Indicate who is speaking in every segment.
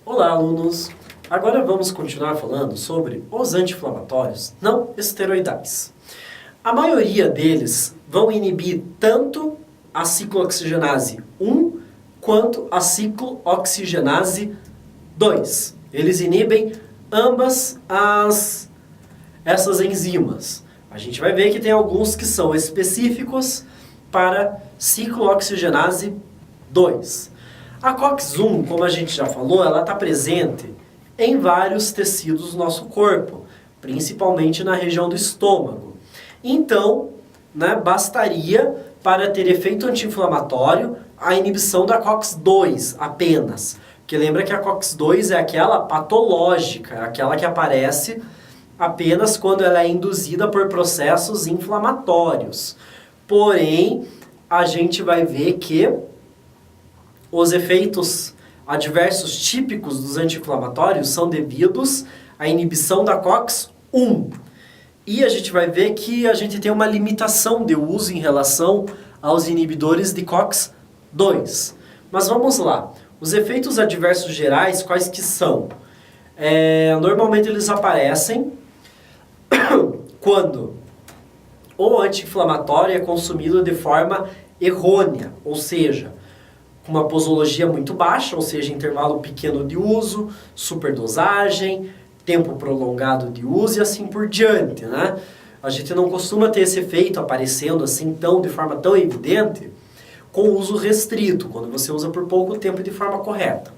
Speaker 1: Olá, alunos! Agora vamos continuar falando sobre os anti-inflamatórios não esteroidais. A maioria deles vão inibir tanto a ciclooxigenase 1 quanto a ciclooxigenase 2. Eles inibem ambas essas enzimas. A gente vai ver que tem alguns que são específicos para ciclooxigenase 2. A COX-1, como a gente já falou, ela está presente em vários tecidos do nosso corpo, principalmente na região do estômago. Então, bastaria para ter efeito anti-inflamatório a inibição da COX-2 apenas. Porque lembra que a COX-2 é aquela patológica, aquela que aparece apenas quando ela é induzida por processos inflamatórios. Porém, a gente vai ver que os efeitos adversos típicos dos anti-inflamatórios são devidos à inibição da COX-1. E a gente vai ver que a gente tem uma limitação de uso em relação aos inibidores de COX-2. Mas vamos lá. Os efeitos adversos gerais, quais que são? Normalmente eles aparecem quando o anti-inflamatório é consumido de forma errônea, ou seja, com uma posologia muito baixa, ou seja, intervalo pequeno de uso, superdosagem, tempo prolongado de uso e assim por diante, né? A gente não costuma ter esse efeito aparecendo assim de forma tão evidente com uso restrito, quando você usa por pouco tempo e de forma correta.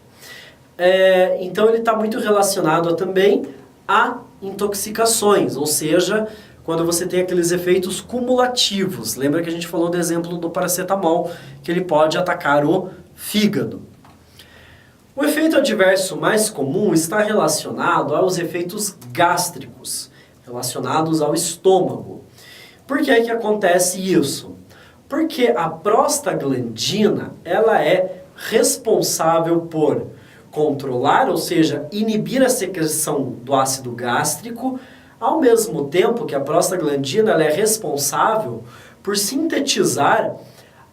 Speaker 1: Então ele está muito relacionado também a intoxicações, ou seja, quando você tem aqueles efeitos cumulativos. Lembra que a gente falou do exemplo do paracetamol, que ele pode atacar o fígado. O efeito adverso mais comum está relacionado aos efeitos gástricos, relacionados ao estômago. Por que é que acontece isso? Porque a prostaglandina, ela é responsável por controlar, ou seja, inibir a secreção do ácido gástrico, ao mesmo tempo que a prostaglandina ela é responsável por sintetizar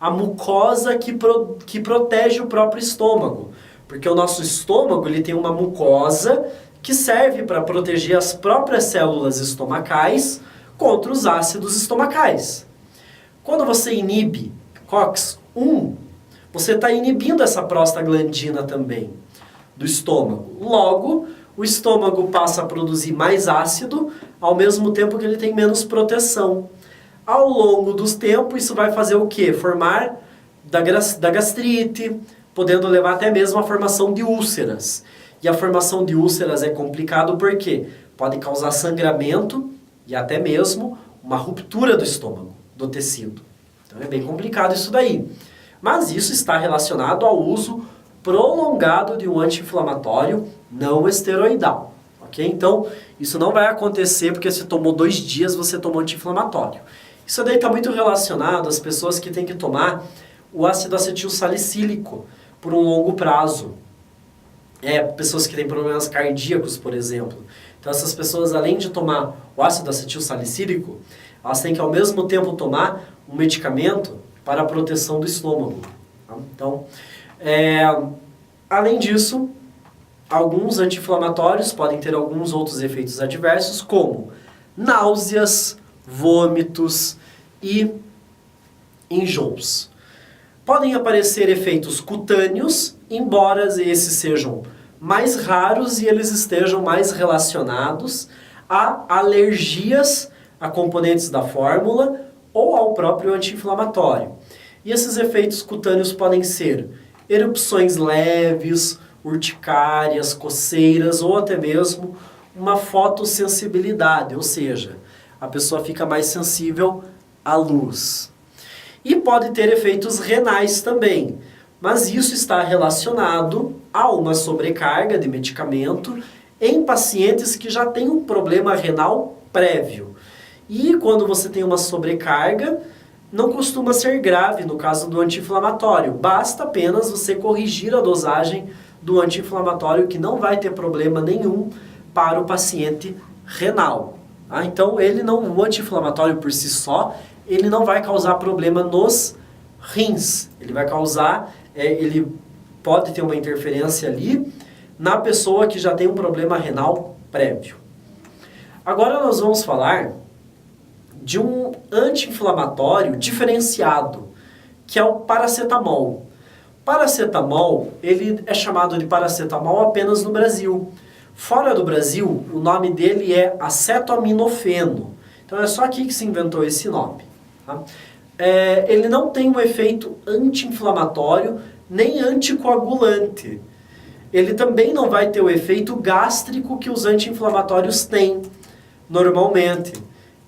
Speaker 1: a mucosa que protege o próprio estômago. Porque o nosso estômago ele tem uma mucosa que serve para proteger as próprias células estomacais contra os ácidos estomacais. Quando você inibe COX-1, você está inibindo essa prostaglandina também do estômago. Logo, o estômago passa a produzir mais ácido, ao mesmo tempo que ele tem menos proteção. Ao longo dos tempos, isso vai fazer o quê? Formar da gastrite, podendo levar até mesmo à formação de úlceras. E a formação de úlceras é complicado porque pode causar sangramento e até mesmo uma ruptura do estômago, do tecido. Então é bem complicado isso daí. Mas isso está relacionado ao uso prolongado de um anti-inflamatório não esteroidal, ok? Então, isso não vai acontecer porque você tomou 2 dias, você tomou anti-inflamatório. Isso daí está muito relacionado às pessoas que têm que tomar o ácido acetil salicílico por um longo prazo. Pessoas que têm problemas cardíacos, por exemplo. Então, essas pessoas, além de tomar o ácido acetil salicílico, elas têm que, ao mesmo tempo, tomar um medicamento para a proteção do estômago. Tá? Então, além disso, alguns anti-inflamatórios podem ter alguns outros efeitos adversos, como náuseas, vômitos e enjoos. Podem aparecer efeitos cutâneos, embora esses sejam mais raros e eles estejam mais relacionados a alergias a componentes da fórmula ou ao próprio anti-inflamatório. E esses efeitos cutâneos podem ser erupções leves, urticárias, coceiras ou até mesmo uma fotossensibilidade, ou seja, a pessoa fica mais sensível à luz. E pode ter efeitos renais também, mas isso está relacionado a uma sobrecarga de medicamento em pacientes que já têm um problema renal prévio. E quando você tem uma sobrecarga, não costuma ser grave no caso do anti-inflamatório. Basta apenas você corrigir a dosagem do anti-inflamatório que não vai ter problema nenhum para o paciente renal. Tá? Então, o anti-inflamatório por si só, ele não vai causar problema nos rins. Ele vai causar, ele pode ter uma interferência ali na pessoa que já tem um problema renal prévio. Agora nós vamos falar de um anti-inflamatório diferenciado, que é o paracetamol. Paracetamol, ele é chamado de paracetamol apenas no Brasil. Fora do Brasil, o nome dele é acetaminofeno. Então é só aqui que se inventou esse nome. Tá? Ele não tem um efeito anti-inflamatório nem anticoagulante. Ele também não vai ter o efeito gástrico que os anti-inflamatórios têm normalmente.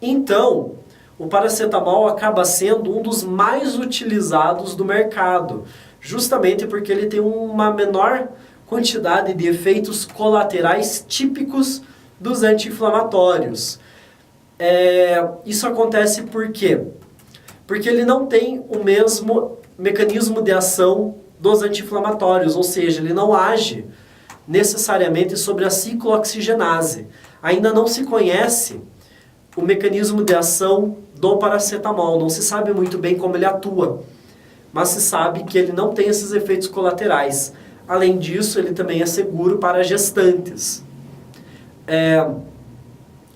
Speaker 1: Então, o paracetamol acaba sendo um dos mais utilizados do mercado, justamente porque ele tem uma menor quantidade de efeitos colaterais típicos dos anti-inflamatórios. Isso acontece por quê? Porque ele não tem o mesmo mecanismo de ação dos anti-inflamatórios, ou seja, ele não age necessariamente sobre a ciclooxigenase. Ainda não se conhece o mecanismo de ação do paracetamol, não se sabe muito bem como ele atua, mas se sabe que ele não tem esses efeitos colaterais. Além disso, ele também é seguro para gestantes.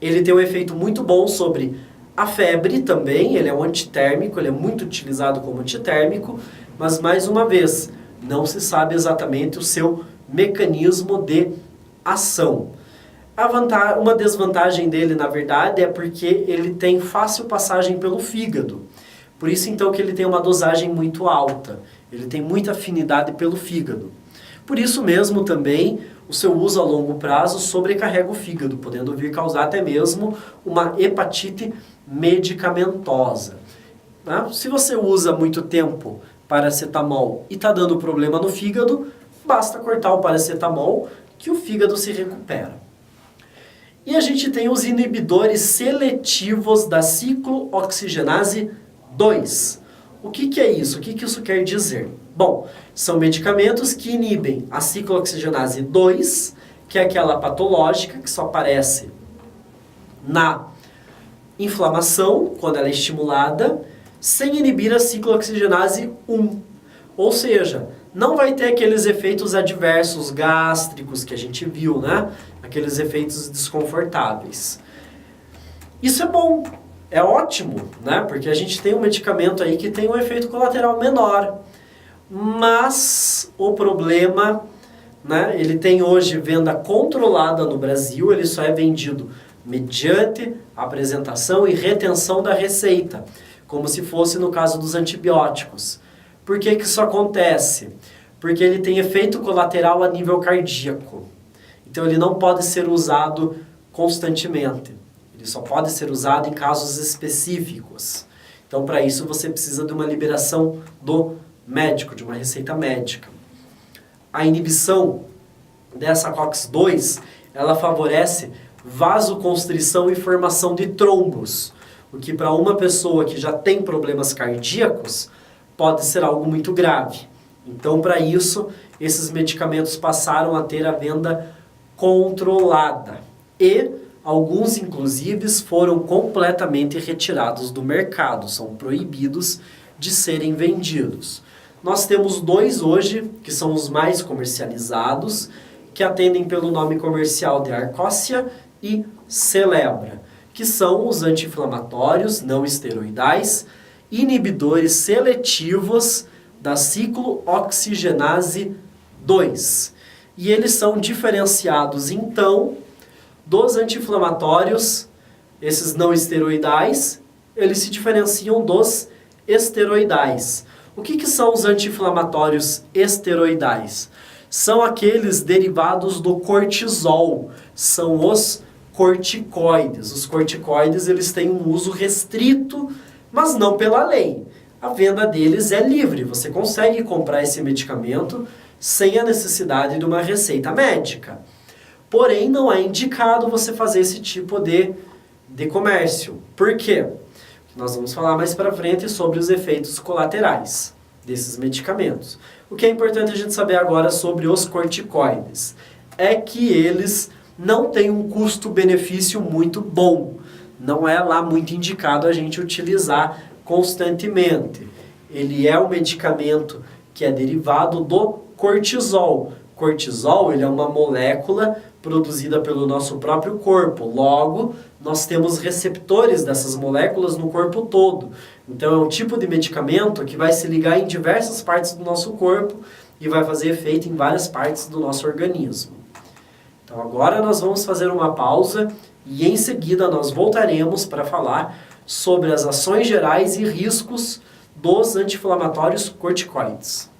Speaker 1: Ele tem um efeito muito bom sobre a febre também, ele é um antitérmico, ele é muito utilizado como antitérmico, mas mais uma vez, não se sabe exatamente o seu mecanismo de ação. Uma desvantagem dele, na verdade, é porque ele tem fácil passagem pelo fígado. Por isso, então, que ele tem uma dosagem muito alta. Ele tem muita afinidade pelo fígado. Por isso mesmo, também, o seu uso a longo prazo sobrecarrega o fígado, podendo vir causar até mesmo uma hepatite medicamentosa. Se você usa muito tempo paracetamol e está dando problema no fígado, basta cortar o paracetamol que o fígado se recupera. E a gente tem os inibidores seletivos da ciclooxigenase 2. O que é isso? O que isso quer dizer? Bom, são medicamentos que inibem a ciclooxigenase 2, que é aquela patológica que só aparece na inflamação, quando ela é estimulada, sem inibir a ciclooxigenase 1. Ou seja, não vai ter aqueles efeitos adversos gástricos que a gente viu, né? Aqueles efeitos desconfortáveis. Isso é bom, é ótimo, né? Porque a gente tem um medicamento aí que tem um efeito colateral menor. Mas o problema, né? Ele tem hoje venda controlada no Brasil, ele só é vendido mediante apresentação e retenção da receita, como se fosse no caso dos antibióticos. Por que isso acontece? Porque ele tem efeito colateral a nível cardíaco. Então ele não pode ser usado constantemente. Ele só pode ser usado em casos específicos. Então para isso você precisa de uma liberação do médico, de uma receita médica. A inibição dessa COX-2, ela favorece vasoconstrição e formação de trombos, o que para uma pessoa que já tem problemas cardíacos pode ser algo muito grave. Então, para isso, esses medicamentos passaram a ter a venda controlada. E alguns, inclusive, foram completamente retirados do mercado, são proibidos de serem vendidos. Nós temos dois hoje, que são os mais comercializados, que atendem pelo nome comercial de Arcócia e Celebra, que são os anti-inflamatórios não esteroidais, inibidores seletivos da ciclooxigenase 2. E eles são diferenciados, então, dos anti-inflamatórios, esses não esteroidais, eles se diferenciam dos esteroidais. O que são os anti-inflamatórios esteroidais? São aqueles derivados do cortisol, são os corticoides. Os corticoides, eles têm um uso restrito, mas não pela lei. A venda deles é livre, você consegue comprar esse medicamento sem a necessidade de uma receita médica. Porém, não é indicado você fazer esse tipo de comércio. Por quê? Nós vamos falar mais para frente sobre os efeitos colaterais desses medicamentos. O que é importante a gente saber agora sobre os corticoides é que eles não têm um custo-benefício muito bom. Não é lá muito indicado a gente utilizar constantemente. Ele é um medicamento que é derivado do cortisol. cortisol, ele é uma molécula produzida pelo nosso próprio corpo. Logo, nós temos receptores dessas moléculas no corpo todo. Então, é um tipo de medicamento que vai se ligar em diversas partes do nosso corpo e vai fazer efeito em várias partes do nosso organismo. Então, agora nós vamos fazer uma pausa e em seguida nós voltaremos para falar sobre as ações gerais e riscos dos anti-inflamatórios corticoides.